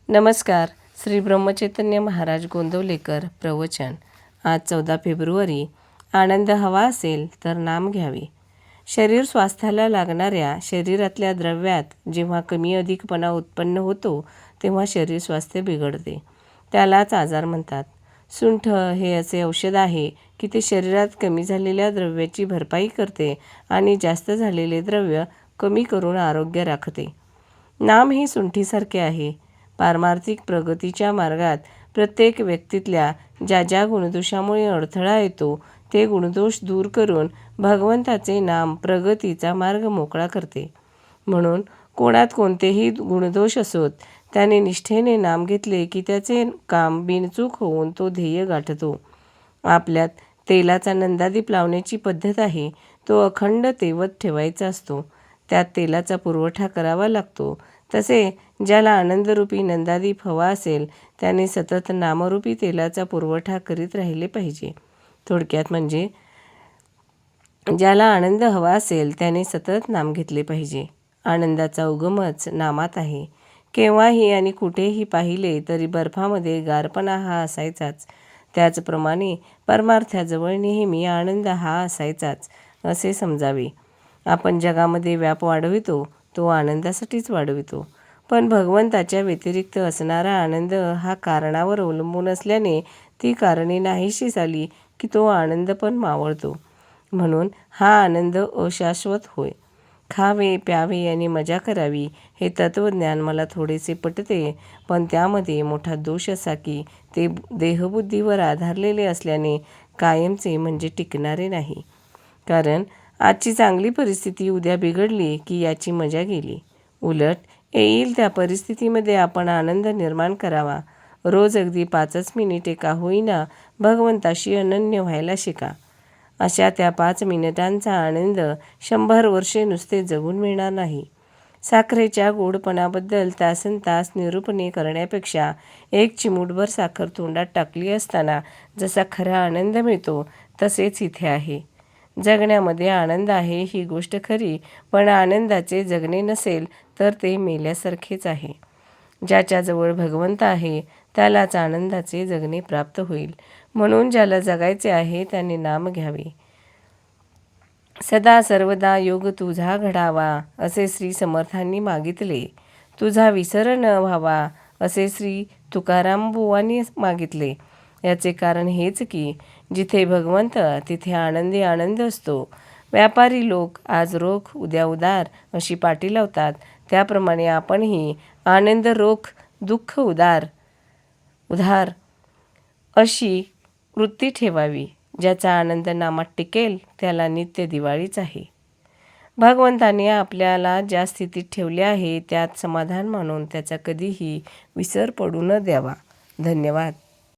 नमस्कार. श्री ब्रह्मचैतन्य महाराज गोंदवलेकर प्रवचन. आज 14 फेब्रुवारी. आनंद हवा असेल तर नाम घ्यावे. शरीर स्वास्थ्याला लागणाऱ्या शरीरातल्या द्रव्यात जेव्हा कमी अधिकपणा उत्पन्न होतो तेव्हा शरीर स्वास्थ्य बिघडते. त्यालाच आजार म्हणतात. सुंठ हे असे औषध आहे की ते शरीरात कमी झालेल्या द्रव्याची भरपाई करते आणि जास्त झालेले द्रव्य कमी करून आरोग्य राखते. नाम हे सुंठीसारखे आहे. पारमार्थिक प्रगतीच्या मार्गात प्रत्येक व्यक्तीतल्या ज्या ज्या गुणदोषामुळे अडथळा येतो ते गुणदोष दूर करून भगवंताचे नाम प्रगतीचा मार्ग मोकळा करते. म्हणून कोणात कोणतेही गुणदोष असोत त्याने निष्ठेने नाम घेतले की त्याचे काम बिनचूक होऊन तो ध्येय गाठतो. आपल्यात तेलाचा नंदादीप लावण्याची पद्धत आहे. तो अखंड तेवत ठेवायचा असतो. त्यात तेलाचा पुरवठा करावा लागतो. तसे ज्याला आनंदरूपी नंदादीप हवा असेल त्याने सतत नामरूपी तेलाचा पुरवठा करीत राहिले पाहिजे. थोडक्यात म्हणजे ज्याला आनंद हवा असेल त्याने सतत नाम घेतले पाहिजे. आनंदाचा उगमच नामात आहे. केव्हाही आणि कुठेही पाहिले तरी बर्फामध्ये गारपणा हा असायचाच. त्याचप्रमाणे परमार्थाजवळ नेहमी आनंद हा असायचाच असे समजावे. आपण जगामध्ये व्याप वाढवितो तो आनंदासाठीच वाढवितो. पण भगवंताच्या व्यतिरिक्त असणारा आनंद हा कारणावर अवलंबून असल्याने ती कारणे नाहीशी झाली की तो आनंद पण मावळतो. म्हणून हा आनंद अशाश्वत होय. खावे प्यावे आणि मजा करावी हे तत्त्वज्ञान मला थोडेसे पटते, पण त्यामध्ये मोठा दोष असा की ते देहबुद्धीवर आधारलेले असल्याने कायमचे म्हणजे टिकणारे नाही. कारण आजची चांगली परिस्थिती उद्या बिघडली की याची मजा गेली. उलट येईल त्या परिस्थितीमध्ये आपण आनंद निर्माण करावा. रोज अगदी 5 मिनिटे का होईना भगवंताशी अनन्य व्हायला शिका. अशा त्या 5 मिनिटांचा आनंद 100 वर्षे नुसते जगून मिळणार नाही. साखरेच्या गोडपणाबद्दल तासनतास निरूपणे करण्यापेक्षा 1 चिमूटभर साखर तोंडात टाकली असताना जसा खरा आनंद मिळतो तसेच इथे आहे. जगण्यामध्ये आनंद आहे ही गोष्ट खरी, पण आनंदाचे जगणे नसेल तर ते मेल्यासारखेच आहे. ज्याच्याजवळ भगवंत आहे त्यालाच आनंदाचे जगणे प्राप्त होईल. म्हणून ज्याला जगायचे आहे त्याने नाम घ्यावे. सदा सर्वदा योग तुझा घडावा असे श्री समर्थांनी मागितले. तुझा विसर न व्हावा असे श्री तुकारामबुवांनी मागितले. याचे कारण हेच की जिथे भगवंत तिथे आनंदी आनंद असतो. व्यापारी लोक आज रोख उद्या उदार अशी पाटी लावतात. त्याप्रमाणे आपणही आनंद रोख दुःख उधार अशी वृत्ती ठेवावी. ज्याचा आनंद नामात टिकेल त्याला नित्य दिवाळीच आहे. भगवंताने आपल्याला ज्या स्थितीत ठेवले आहे त्यात समाधान मानून त्याचा कधीही विसर पडू न द्यावा. धन्यवाद.